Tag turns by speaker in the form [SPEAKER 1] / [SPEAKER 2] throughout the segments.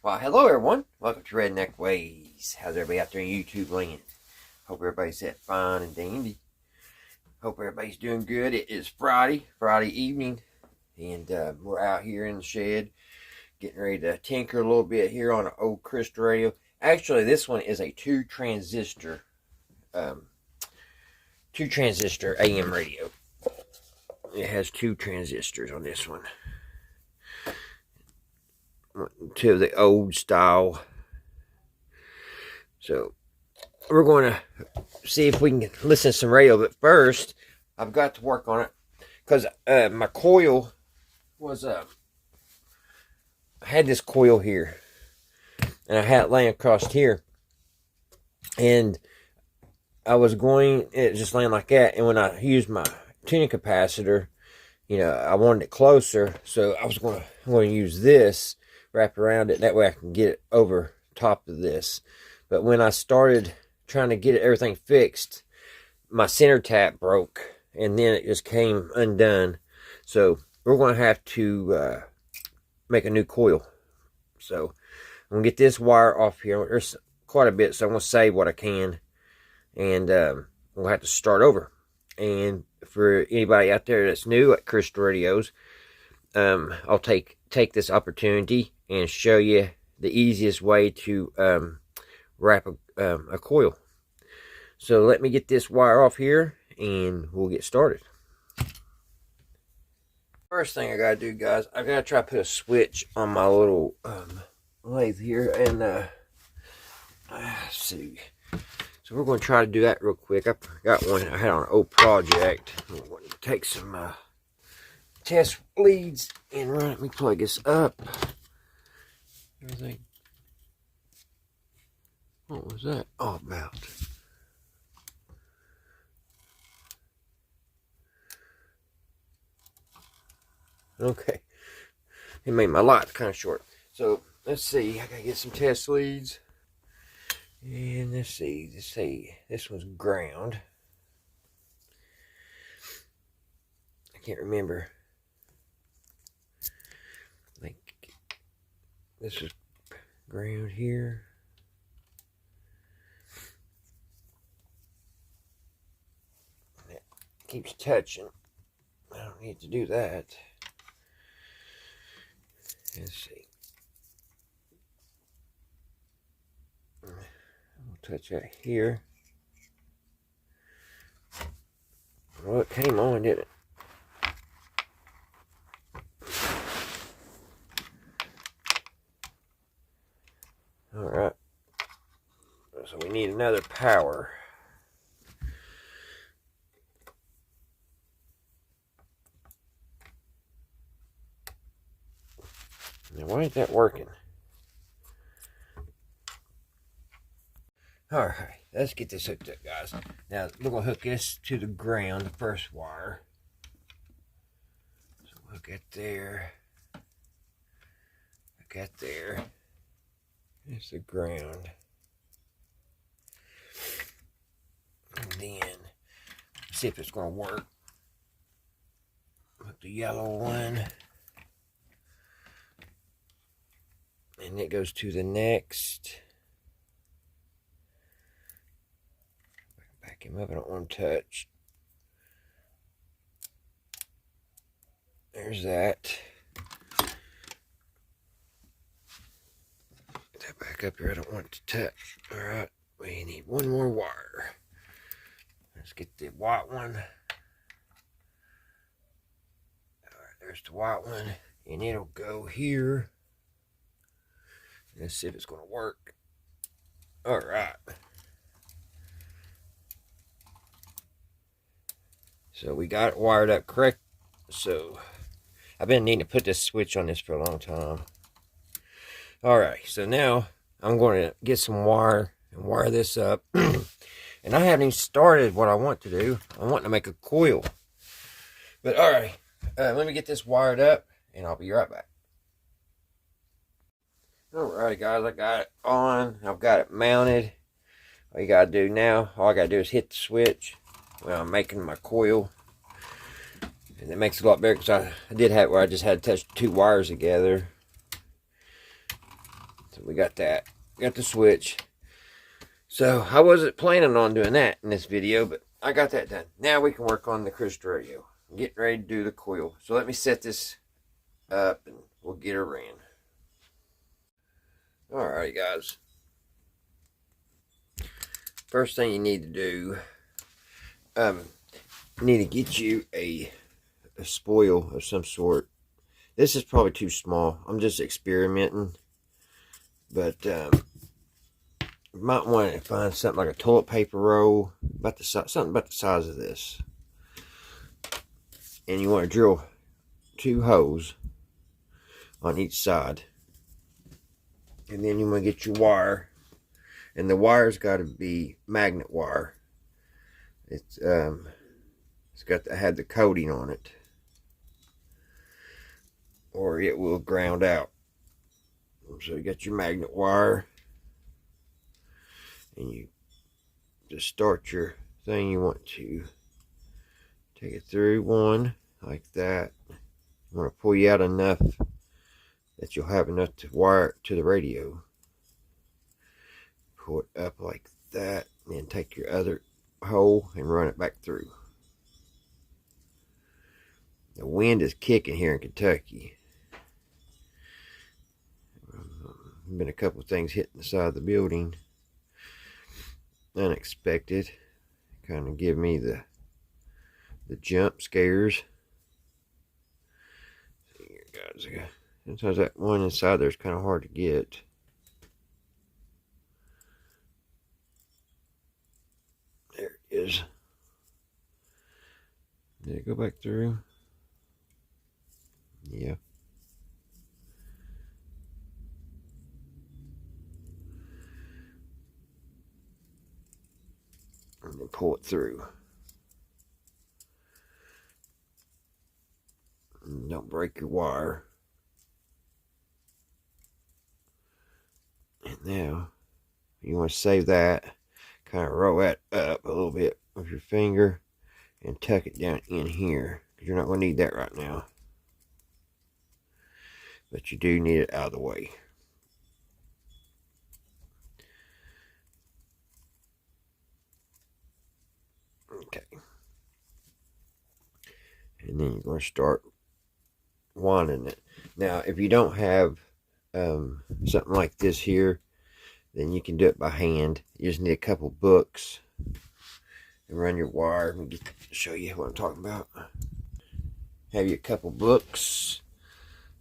[SPEAKER 1] Well, hello everyone. Welcome to Redneck Ways. How's everybody out there in YouTube land? Hope everybody's that fine and dandy. Hope everybody's doing good. It is Friday evening, and we're out here in the shed getting ready to tinker a little bit here on an old crystal radio. Actually, this one is a two transistor AM radio. It has two transistors on this one. To the old style. So we're going to see if we can listen to some radio, but first I've got to work on it because my coil was I had this coil here and I had it laying across here, and I was going, it just laying like that, and when I used my tuning capacitor, I wanted it closer, so I was going to use this, wrap around it, that way I can get it over top of this. But when I started trying to get everything fixed, my center tap broke, and then it just came undone. So we're going to have to make a new coil. So I'm going to get this wire off here. There's quite a bit, so I'm going to save what I can, and we'll have to start over. And for anybody out there that's new at crystal radios, I'll take this opportunity and show you the easiest way to wrap a coil. So let me get this wire off here and we'll get started. First thing I gotta do, guys, I gotta try to put a switch on my little lathe here, and let's see. So we're going to try to do that real quick. I got one I had on an old project. I'm going to take some test leads and run it. Let me plug this up. Everything. What was that all about? Okay. It made my light kind of short. So let's see. I gotta get some test leads. And let's see. This one's ground. I can't remember. Like, this is ground here. That keeps touching. I don't need to do that. Let's see. I'll touch that here. Well, it came on, didn't it? Alright. So we need another power. Now, why ain't that working? Alright, let's get this hooked up, guys. Now, we're going to hook this to the ground, the first wire. So, hook it there. Hook that there. It's the ground. And then, see if it's going to work. Hook the yellow one. And it goes to the next. Back him up, I don't want him touched. There's that. Get that back up here, I don't want it to touch. Alright, we need one more wire. Let's get the white one. Alright, there's the white one. And it'll go here. Let's see if it's going to work. Alright. So we got it wired up correct. So I've been needing to put this switch on this for a long time. Alright, so now I'm going to get some wire and wire this up. And I haven't even started what I want to do. I want to make a coil. But alright, let me get this wired up and I'll be right back. Alright guys, I got it on. I've got it mounted. All you gotta do now, all I gotta do is hit the switch when I'm making my coil. And it makes it a lot better because I did have it where I just had to touch two wires together. So So we got that. Got the switch. So I wasn't planning on doing that in this video, but I got that done. Now we can work on the crystal radio. I'm getting ready to do the coil. So let me set this up and we'll get her ran. Alright guys. First thing you need to do, you need to get you a spoil of some sort. This is probably too small. I'm just experimenting. But you might want to find something like a toilet paper roll, about the something about the size of this. And you want to drill 2 holes on each side. And then you want to get your wire. And the wire's got to be magnet wire. It's got to have the coating on it, or it will ground out. So you got your magnet wire, and you just start your thing. You want to take it through one like that. You want to pull you out enough that you'll have enough to wire it to the radio. Pull it up like that, and then take your other hole and run it back through. The wind is kicking here in Kentucky. Been a couple of things hitting the side of the building. Unexpected. Kind of give me the jump scares. See here, guys. Sometimes that one inside there is kind of hard to get. There it is. Did it go back through? Yeah. And then pull it through. And don't break your wire. And now you want to save that. Kind of roll that up a little bit with your finger and tuck it down in here, because you're not going to need that right now. But you do need it out of the way. Okay. And then you're going to start winding it. Now, if you don't have something like this here, then you can do it by hand. You just need a couple books and run your wire. Let me show you what I'm talking about. Have you a couple books,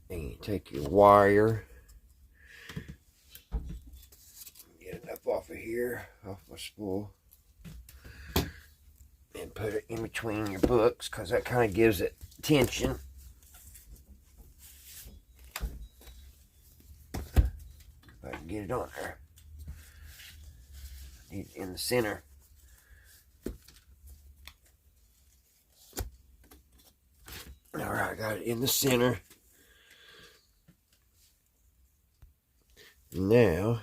[SPEAKER 1] and you take your wire, get it up off of here, off my spool, and put it in between your books, because that kind of gives it tension. If I can get it on there. Need it in the center. Alright, I got it in the center. Now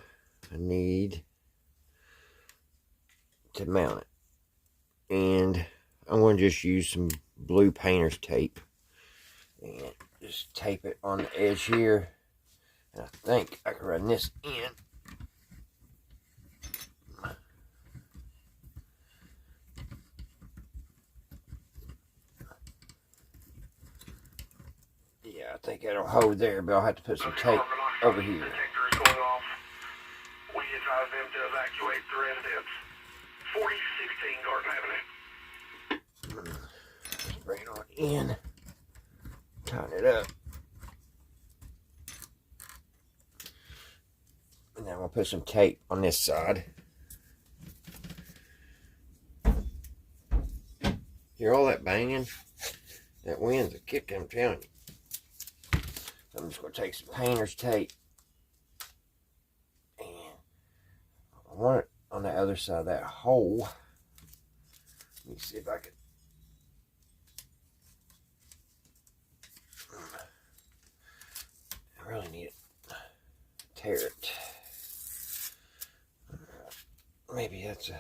[SPEAKER 1] I need to mount it, and I'm going to just use some blue painter's tape and just tape it on the edge here, and I think I can run this in. Yeah, I think that'll hold there, but I'll have to put some tape over here.
[SPEAKER 2] We advise them to evacuate the residents. 4016 Garden Avenue.
[SPEAKER 1] Just bring it on in. Tighten it up. And then we'll put some tape on this side. Hear all that banging? That wind's a kick, I'm telling you. So I'm just going to take some painter's tape. And I want it on the other side of that hole. Let me see if I can. I really need it. Tear it. Maybe that's a.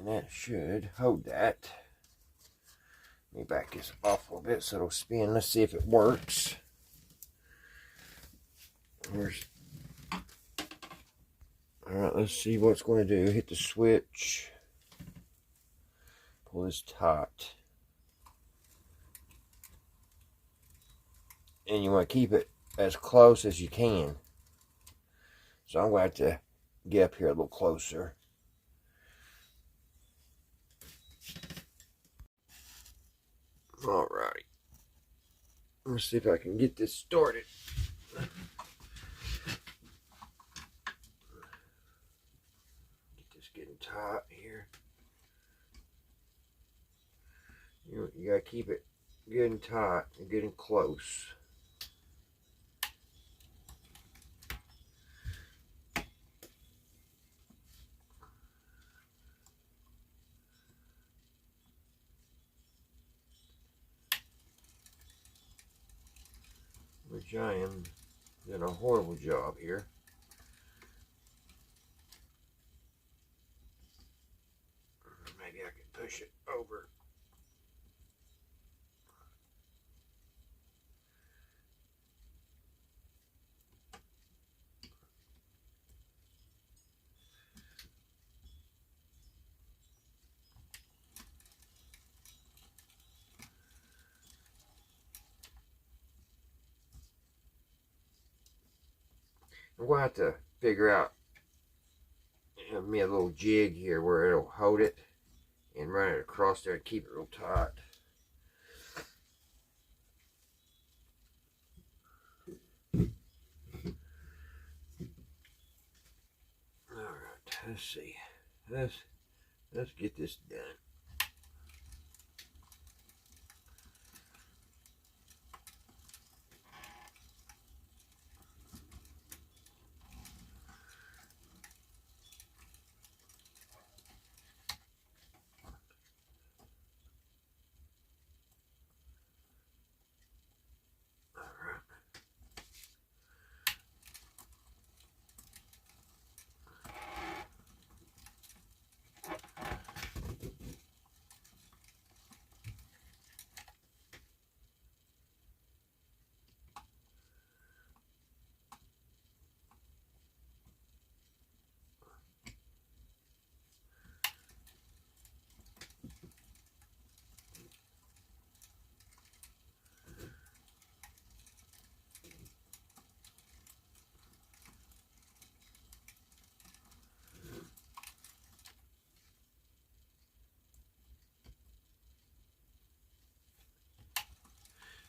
[SPEAKER 1] And that should hold that. Let me back this off a little bit so it'll spin. Let's see if it works. Alright, let's see what it's going to do. Hit the switch. Pull this taut. And you want to keep it as close as you can. So I'm going to have to get up here a little closer. Alright. Let's see if I can get this started. Get this getting tight here. You gotta keep it good and tight and getting close. Which I am doing a horrible job here. Maybe I can push it over. I'm going to have to figure out me a little jig here where it'll hold it and run it across there and keep it real tight. Alright, let's see. Let's get this done.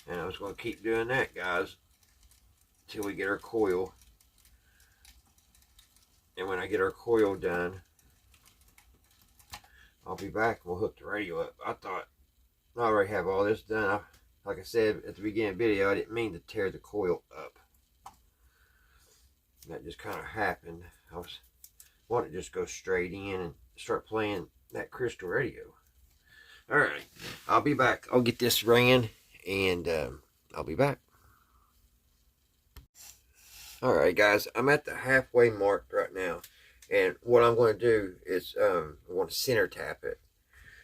[SPEAKER 1] And I was going to keep doing that, guys, till we get our coil. And when I get our coil done, I'll be back and we'll hook the radio up. I thought I already have all this done. Like I said at the beginning of the video, I didn't mean to tear the coil up. That just kind of happened. I wanted to just go straight in and start playing that crystal radio. Alright, I'll be back. I'll get this ringing and I'll be back. Alright guys, I'm at the halfway mark right now. And what I'm going to do is I want to center tap it.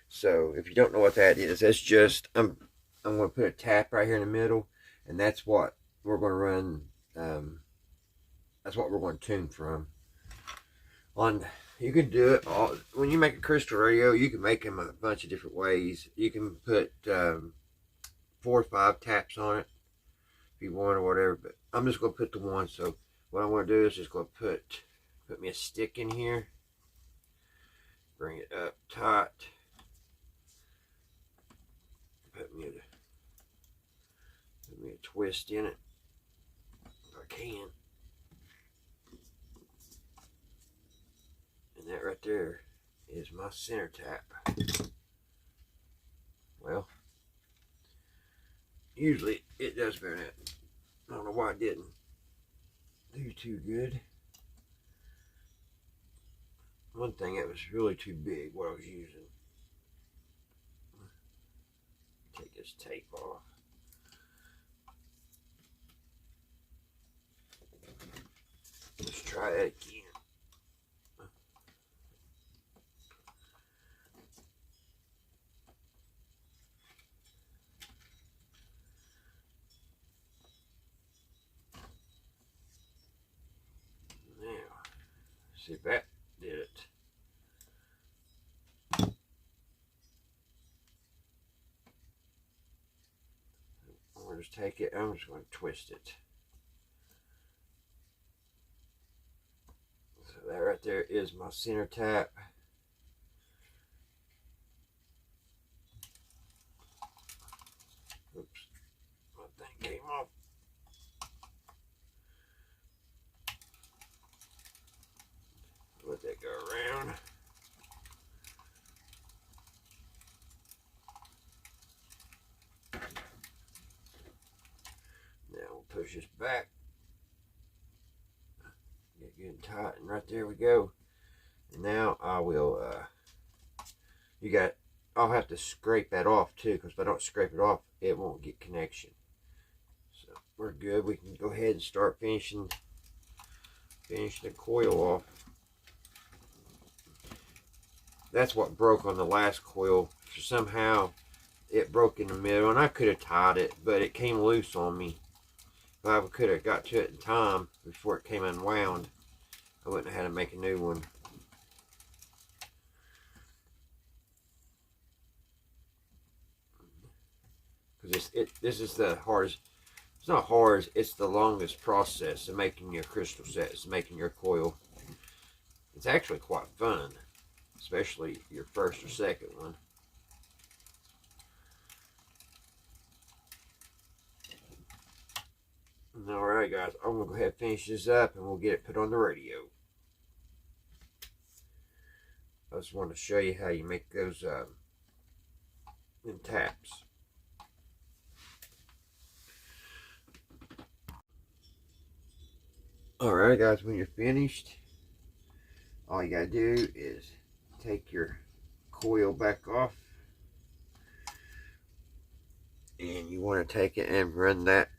[SPEAKER 1] So if you don't know what that is, that's just, I'm going to put a tap right here in the middle. And that's what we're going to run, that's what we're going to tune from. You can do it all, when you make a crystal radio, you can make them a bunch of different ways. You can put 4 or 5 taps on it if you want or whatever, but I'm just going to put the one. So what I'm going to do is just going to put me a stick in here, bring it up tight, put me a twist in it if I can. And that right there is my center tap. Well, usually it does better than that. I don't know why it didn't do too good. One thing, that was really too big what I was using. Take this tape off. Let's try that again. See if that did it. I'm going to just take it. I'm just going to twist it. So that right there is my center tap. Oops, my thing came off. Let that go around. Now we'll push this back. Get good and tight, and right there we go. And now I will, I'll have to scrape that off too, because if I don't scrape it off, it won't get connection. So we're good. We can go ahead and start finishing the coil off. That's what broke on the last coil. Somehow it broke in the middle, and I could have tied it, but it came loose on me. If I could have got to it in time before it came unwound, I wouldn't have had to make a new one. Because this is the hardest. It's not hard. It's the longest process of making your crystal set. It's making your coil. It's actually quite fun, especially your first or second one. Alright guys, I'm going to go ahead and finish this up and we'll get it put on the radio. I just want to show you how you make those in taps. Alright guys, when you're finished, all you gotta do is take your coil back off, and you want to take it and run that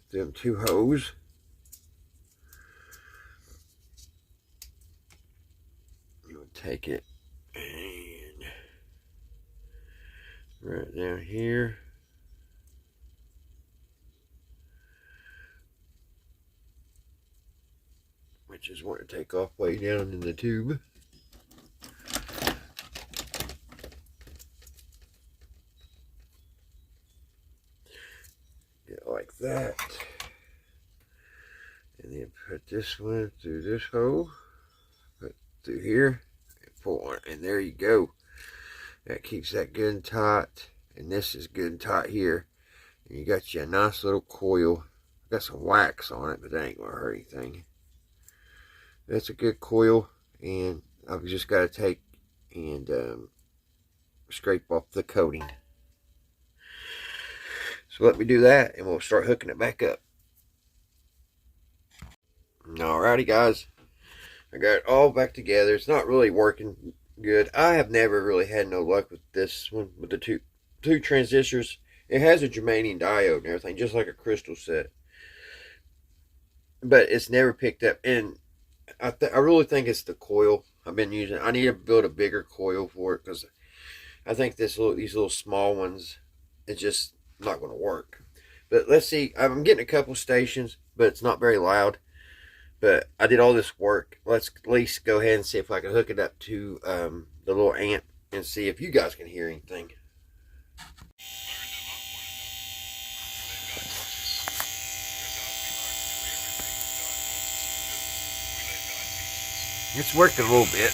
[SPEAKER 1] them two holes. You would take it and right down here. Which is want to take off way down in the tube. Get like that. And then put this one through this hole. Put through here. And pull on it. And there you go. That keeps that good and tight. And this is good and tight here. And you got you a nice little coil. Got some wax on it, but that ain't going to hurt anything. That's a good coil. And I've just got to take and scrape off the coating. So let me do that and we'll start hooking it back up. Alrighty guys, I got it all back together. It's not really working good. I have never really had no luck with this one, with the two transistors. It has a germanium diode and everything, just like a crystal set. But it's never picked up, and I really think it's the coil I've been using. I need to build a bigger coil for it, because I think these little small ones, it's just not going to work. But let's see. I'm getting a couple stations, but it's not very loud. But I did all this work. Let's at least go ahead and see if I can hook it up to the little amp and see if you guys can hear anything. It's working a little bit.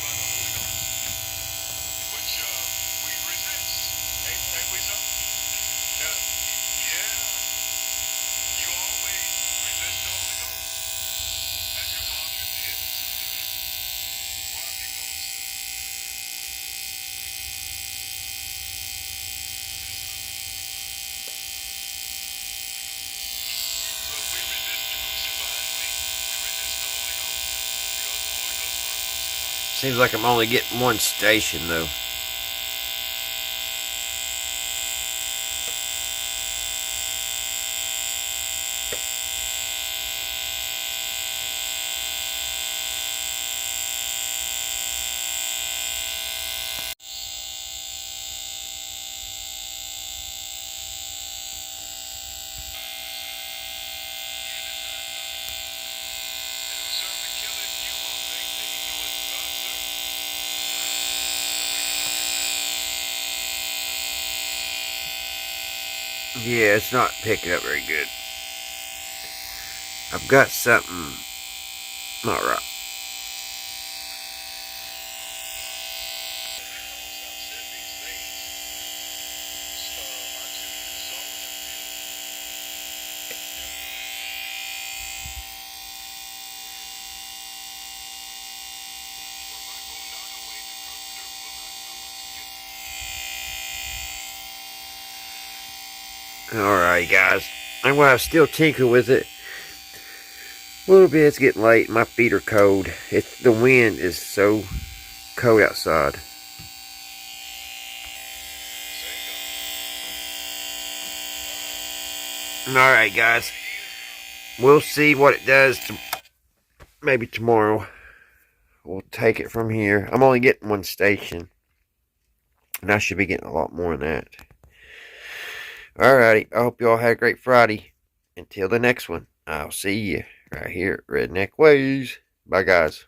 [SPEAKER 1] Seems like I'm only getting one station though. Yeah, it's not picking up very good. I've got something not right. Alright, guys. I'm going to still tinker with it. A little bit. It's getting late. My feet are cold. The wind is so cold outside. Alright, guys. We'll see what it does. Maybe tomorrow. We'll take it from here. I'm only getting one station. And I should be getting a lot more than that. Alrighty. I hope you all had a great Friday. Until the next one, I'll see you right here at Redneck Ways. Bye, guys.